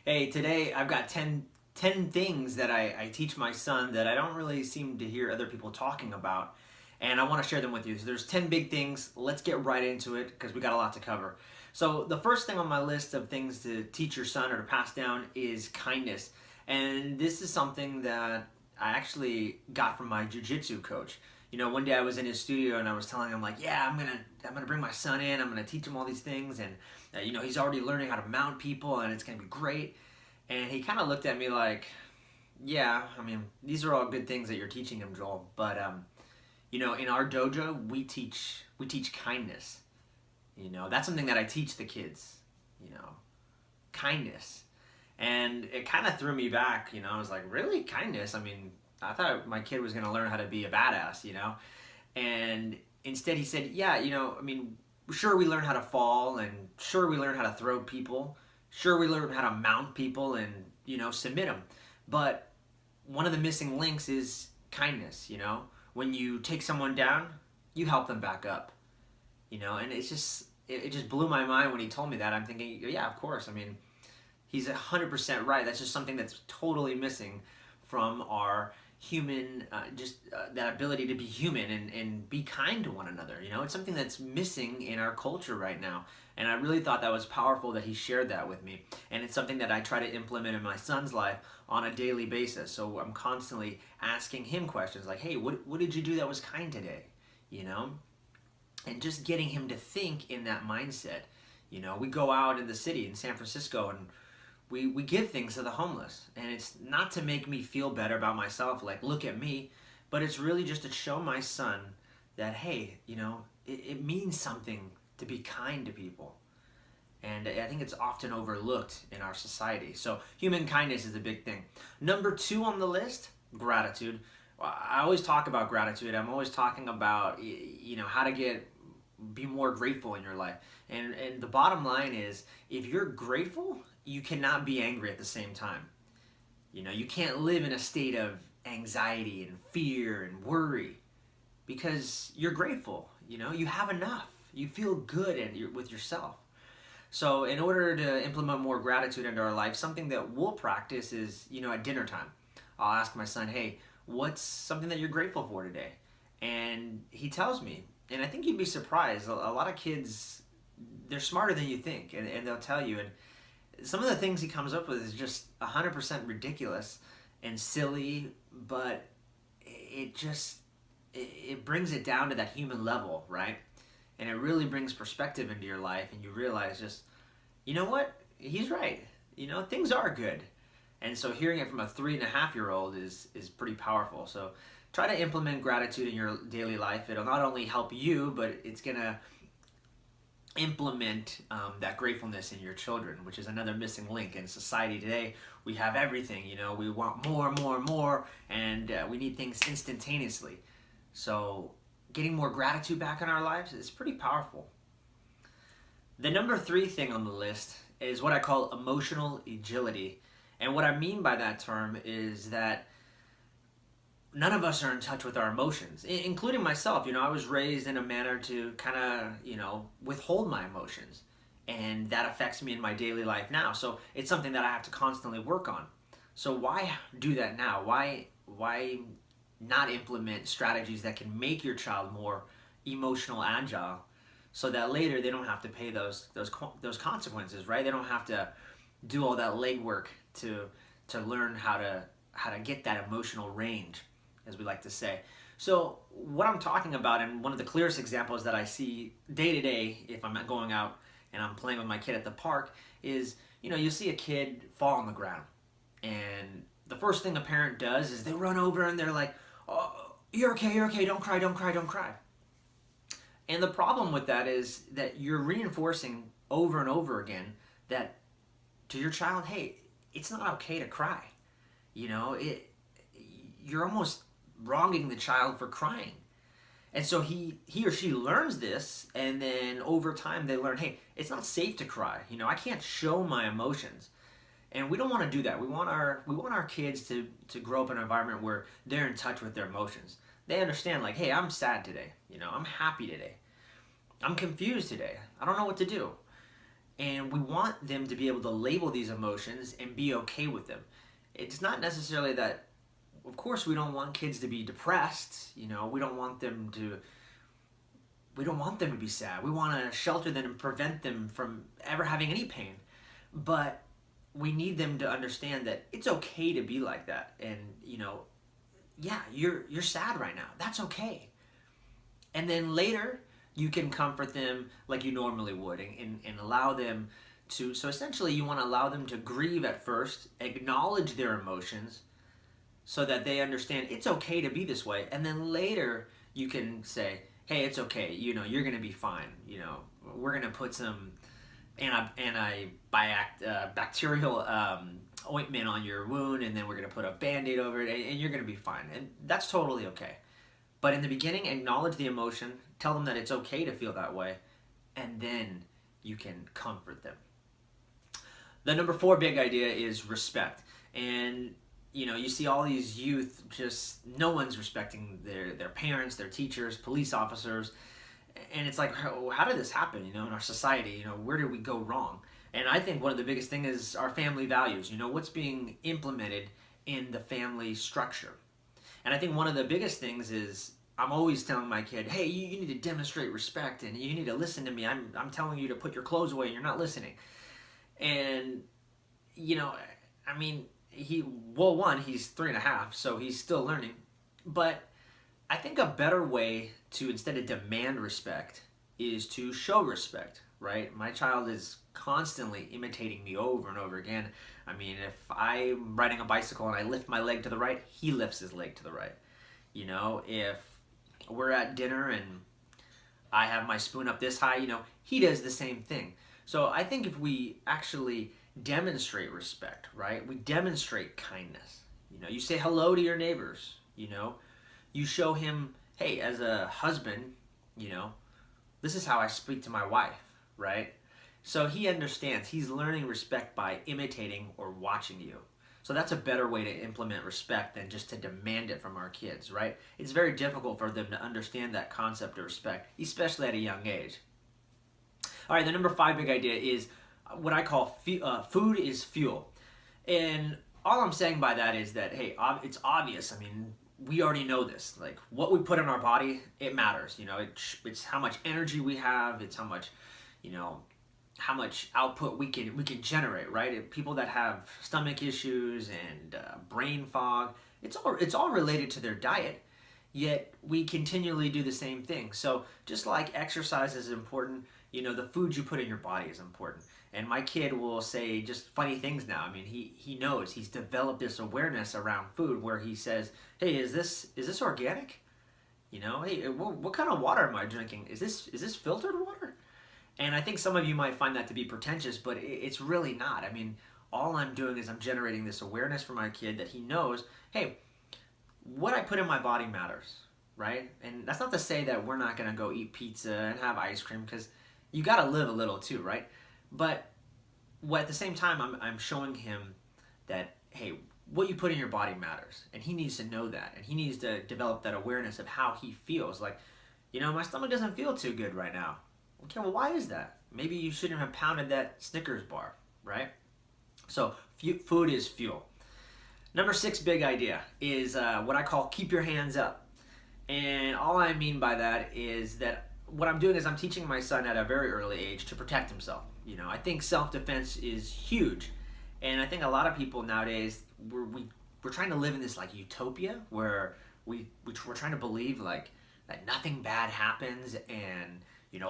Hey, today I've got ten things that I teach my son that I don't really seem to hear other people talking about. And I want to share them with you. So there's 10 big things. Let's get right into it because we got a lot to cover. So the first thing on my list of things to teach your son or to pass down is kindness. And this is something that I actually got from my jujitsu coach. One day I was in his studio and I was telling him like, yeah, I'm gonna bring my son in. I'm gonna teach him all these things, and he's already learning how to mount people, and it's gonna be great. And he kind of looked at me like, yeah, I mean, these are all good things that you're teaching him, Joel. But in our dojo, we teach kindness. That's something that I teach the kids. You know, kindness. And it kind of threw me back. I was like, really, kindness? I mean, I thought my kid was gonna learn how to be a badass. And instead, he said, yeah, I mean, sure, we learn how to fall, and sure, we learn how to throw people. Sure, we learn how to mount people and submit them. But one of the missing links is kindness. When you take someone down, you help them back up. And it just blew my mind when he told me that. I'm thinking, yeah, of course. I mean, he's 100% right. That's just something that's totally missing from our human, that ability to be human and be kind to one another. It's something that's missing in our culture right now. And I really thought that was powerful that he shared that with me. And it's something that I try to implement in my son's life on a daily basis. So I'm constantly asking him questions like, hey, what did you do that was kind today? You know? And just getting him to think in that mindset. We go out in the city in San Francisco and we give things to the homeless. And it's not to make me feel better about myself, like, look at me, but it's really just to show my son that, hey, it means something to be kind to people. And I think it's often overlooked in our society. So human kindness is a big thing. Number two on the list, gratitude. I always talk about gratitude. I'm always talking about how to be more grateful in your life. And the bottom line is, if you're grateful, you cannot be angry at the same time. You can't live in a state of anxiety and fear and worry because you're grateful. You have enough. You feel good with yourself. So in order to implement more gratitude into our life, something that we'll practice is, at dinner time, I'll ask my son, hey, what's something that you're grateful for today? And he tells me. And I think you'd be surprised. A lot of kids, they're smarter than you think, and they'll tell you. And some of the things he comes up with is just 100% ridiculous and silly, but it brings it down to that human level, right? And it really brings perspective into your life, and you realize just, you know what? He's right. Things are good. And so hearing it from a 3.5-year-old is pretty powerful. So try to implement gratitude in your daily life. It'll not only help you, but it's going to implement that gratefulness in your children, which is another missing link in society today. We have everything, we want more, more, more, and we need things instantaneously. So getting more gratitude back in our lives is pretty powerful. The number three thing on the list is what I call emotional agility. And what I mean by that term is that none of us are in touch with our emotions, including myself. I was raised in a manner to kind of, withhold my emotions. And that affects me in my daily life now. So it's something that I have to constantly work on. So why do that now? Why not implement strategies that can make your child more emotional agile so that later they don't have to pay those consequences, right? They don't have to do all that legwork to learn how to get that emotional range, as we like to say. So what I'm talking about, and one of the clearest examples that I see day to day if I'm going out and I'm playing with my kid at the park is, you'll see a kid fall on the ground. And the first thing a parent does is they run over and they're like, oh, you're okay, don't cry, don't cry, don't cry. And the problem with that is that you're reinforcing over and over again that to your child, hey, it's not okay to cry. You're almost wronging the child for crying. And so he or she learns this, and then over time they learn, hey, it's not safe to cry. I can't show my emotions. And we don't want to do that. We want our kids to grow up in an environment where they're in touch with their emotions. They understand, like, hey, I'm sad today. I'm happy today. I'm confused today. I don't know what to do. And we want them to be able to label these emotions and be okay with them. It's not necessarily that, of course, we don't want kids to be depressed. We don't want them to. We don't want them to be sad. We want to shelter them and prevent them from ever having any pain. But we need them to understand that it's okay to be like that. And yeah, you're sad right now. That's okay. And then later, you can comfort them like you normally would, and allow them to. So essentially, you want to allow them to grieve at first, acknowledge their emotions, so that they understand it's okay to be this way. And then later, you can say, hey, it's okay. You're going to be fine. We're going to put some bacterial ointment on your wound, and then we're going to put a Band-Aid over it, and you're going to be fine. And that's totally okay. But in the beginning, acknowledge the emotion, tell them that it's okay to feel that way, and then you can comfort them. The number 4 big idea is respect. And you see all these youth, just no one's respecting their parents, their teachers, police officers. And it's like, how did this happen, in our society? Where did we go wrong? And I think one of the biggest things is our family values. What's being implemented in the family structure. And I think one of the biggest things is I'm always telling my kid, hey, you need to demonstrate respect, and you need to listen to me. I'm telling you to put your clothes away and you're not listening. And, he's 3.5, so he's still learning. But I think a better way to, instead of demand respect, is to show respect, right? My child is constantly imitating me over and over again. If I'm riding a bicycle and I lift my leg to the right, he lifts his leg to the right. If we're at dinner and I have my spoon up this high, he does the same thing. So I think if we actually demonstrate respect, right? We demonstrate kindness. You say hello to your neighbors, you show him, hey, as a husband, this is how I speak to my wife, right? So he understands. He's learning respect by imitating or watching you. So that's a better way to implement respect than just to demand it from our kids, right? It's very difficult for them to understand that concept of respect, especially at a young age. All right, the number 5 big idea is what I call food is fuel. And all I'm saying by that is that, hey, it's obvious. We already know this. Like, what we put in our body, it matters. It's how much energy we have. It's how much, how much output we can generate, right? People that have stomach issues and brain fog, it's all related to their diet. Yet we continually do the same thing. So just like exercise is important, the food you put in your body is important. And my kid will say just funny things now. He knows, he's developed this awareness around food where he says, hey, is this organic? Hey, what kind of water am I drinking? Is this filtered water? And I think some of you might find that to be pretentious, but it's really not. All I'm doing is I'm generating this awareness for my kid that he knows, hey, what I put in my body matters, right? And that's not to say that we're not going to go eat pizza and have ice cream, because you got to live a little too, right? But at the same time, I'm showing him that, hey, what you put in your body matters. And he needs to know that. And he needs to develop that awareness of how he feels. Like, my stomach doesn't feel too good right now. Okay, well, why is that? Maybe you shouldn't have pounded that Snickers bar, right? So food is fuel. Number 6 big idea is what I call keep your hands up. And all I mean by that is that what I'm doing is I'm teaching my son at a very early age to protect himself. I think self-defense is huge. And I think a lot of people nowadays, we're trying to live in this like utopia where we're trying to believe like that nothing bad happens and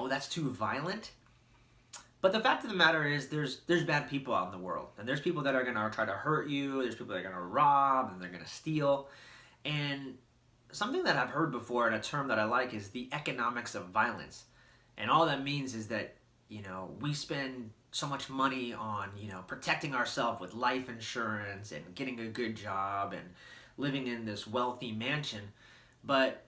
that's too violent. But the fact of the matter is there's bad people out in the world, and there's people that are going to try to hurt you, there's people that are going to rob, and they're going to steal. And something that I've heard before, and a term that I like, is the economics of violence. And all that means is that we spend so much money on protecting ourselves with life insurance and getting a good job and living in this wealthy mansion, but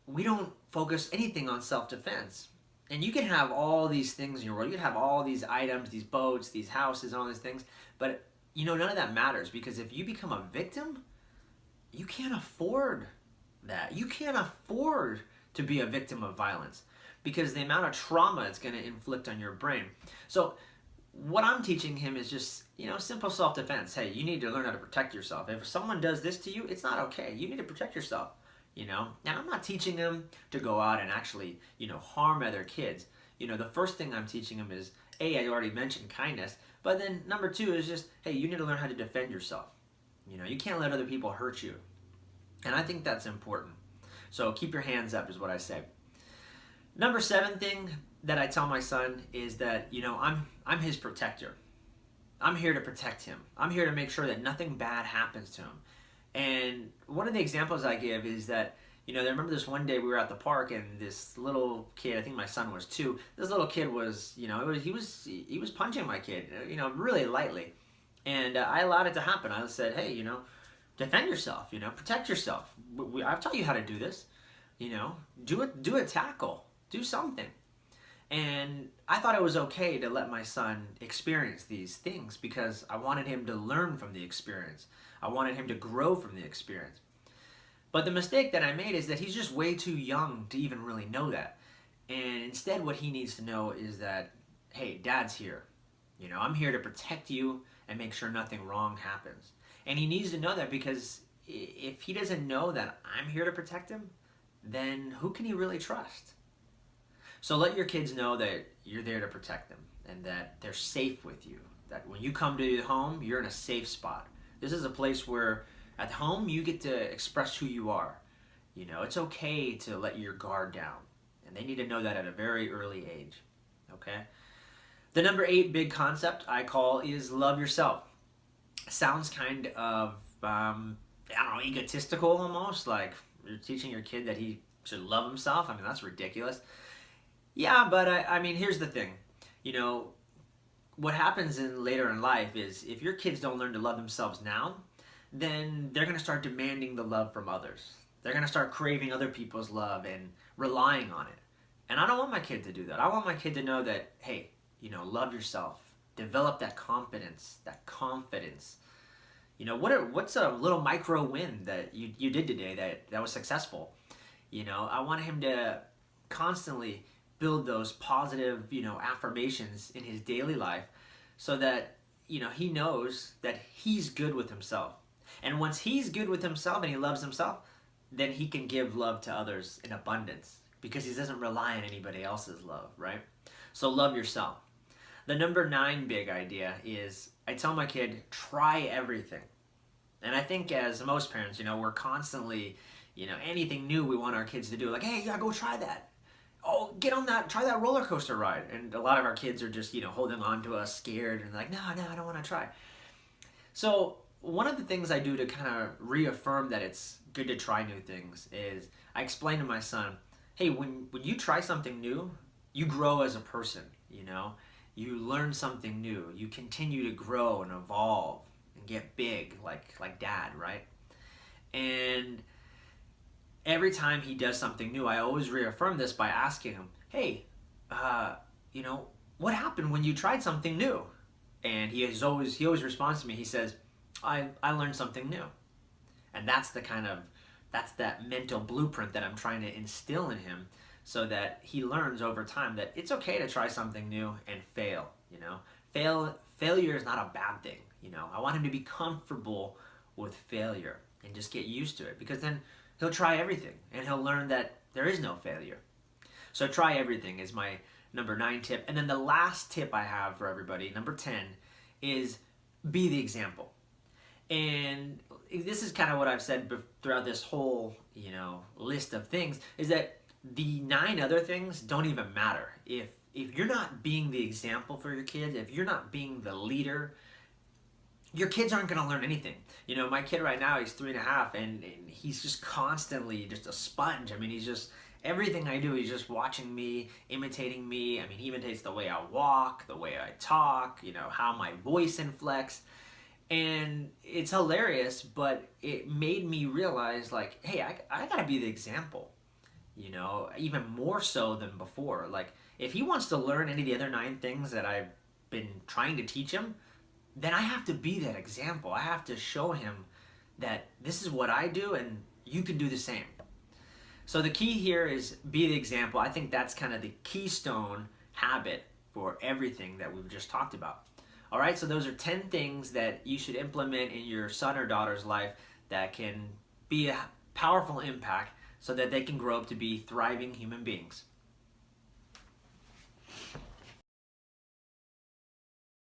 we don't focus anything on self-defense. And you can have all these things in your world. You can have all these items, these boats, these houses, all these things. But, none of that matters, because if you become a victim, you can't afford that. You can't afford to be a victim of violence. because the amount of trauma it's going to inflict on your brain. So what I'm teaching him is just, simple self-defense. Hey, you need to learn how to protect yourself. If someone does this to you, it's not okay. You need to protect yourself, And I'm not teaching him to go out and actually, harm other kids. The first thing I'm teaching him is, A, I already mentioned kindness, but then number 2 is just, hey, you need to learn how to defend yourself. You can't let other people hurt you. And I think that's important. So keep your hands up is what I say. Number 7 thing that I tell my son is that, I'm his protector. I'm here to protect him. I'm here to make sure that nothing bad happens to him. And one of the examples I give is that, I remember this one day we were at the park and this little kid, I think my son was 2, this little kid was, he was punching my kid, really lightly. And I allowed it to happen. I said, hey, defend yourself, protect yourself. I've taught you how to do this, do a tackle, do something. And I thought it was okay to let my son experience these things because I wanted him to learn from the experience. I wanted him to grow from the experience. But the mistake that I made is that he's just way too young to even really know that. And instead what he needs to know is that, hey, Dad's here. I'm here to protect you and make sure nothing wrong happens. And he needs to know that because if he doesn't know that I'm here to protect him, then who can he really trust? So let your kids know that you're there to protect them and that they're safe with you. That when you come to the home, you're in a safe spot. This is a place where at home you get to express who you are. It's okay to let your guard down. And they need to know that at a very early age. Okay? The number 8 big concept I call is love yourself. Sounds kind of, egotistical almost, like you're teaching your kid that he should love himself. That's ridiculous. Yeah, but here's the thing. What happens later in life is if your kids don't learn to love themselves now, then they're going to start demanding the love from others. They're going to start craving other people's love and relying on it. And I don't want my kid to do that. I want my kid to know that, hey, love yourself. Develop that confidence, that confidence. What's a little micro win that you did today that was successful? I want him to constantly build those positive, affirmations in his daily life so that, he knows that he's good with himself. And once he's good with himself and he loves himself, then he can give love to others in abundance because he doesn't rely on anybody else's love, right? So love yourself. The number 9 big idea is I tell my kid, try everything. And I think as most parents, we're constantly, anything new we want our kids to do. Like, hey, yeah, go try that. Oh, get on that, try that roller coaster ride. And a lot of our kids are just, holding on to us, scared, and like, no, I don't want to try. So one of the things I do to kind of reaffirm that it's good to try new things is I explain to my son, hey, when you try something new, you grow as a person, You learn something new. You continue to grow and evolve and get big like Dad, right? And every time he does something new, I always reaffirm this by asking him, hey, what happened when you tried something new? And he always responds to me. He says, I learned something new. And that's that mental blueprint that I'm trying to instill in him so that he learns over time that it's okay to try something new and fail, Failure is not a bad thing, I want him to be comfortable with failure and just get used to it because then he'll try everything and he'll learn that there is no failure. So try everything is my number 9 tip. And then the last tip I have for everybody, number 10, is be the example. And this is kind of what I've said throughout this whole, list of things, is that the 9 other things don't even matter. If you're not being the example for your kids, if you're not being the leader, your kids aren't going to learn anything. My kid right now, he's 3.5, and he's just constantly just a sponge. He's just, everything I do, he's just watching me, imitating me. He imitates the way I walk, the way I talk, how my voice inflects. And it's hilarious, but it made me realize, like, hey, I got to be the example, even more so than before. Like, if he wants to learn any of the other 9 things that I've been trying to teach him, then I have to be that example. I have to show him that this is what I do and you can do the same. So the key here is be the example. I think that's kind of the keystone habit for everything that we've just talked about. All right, so those are 10 things that you should implement in your son or daughter's life that can be a powerful impact so that they can grow up to be thriving human beings.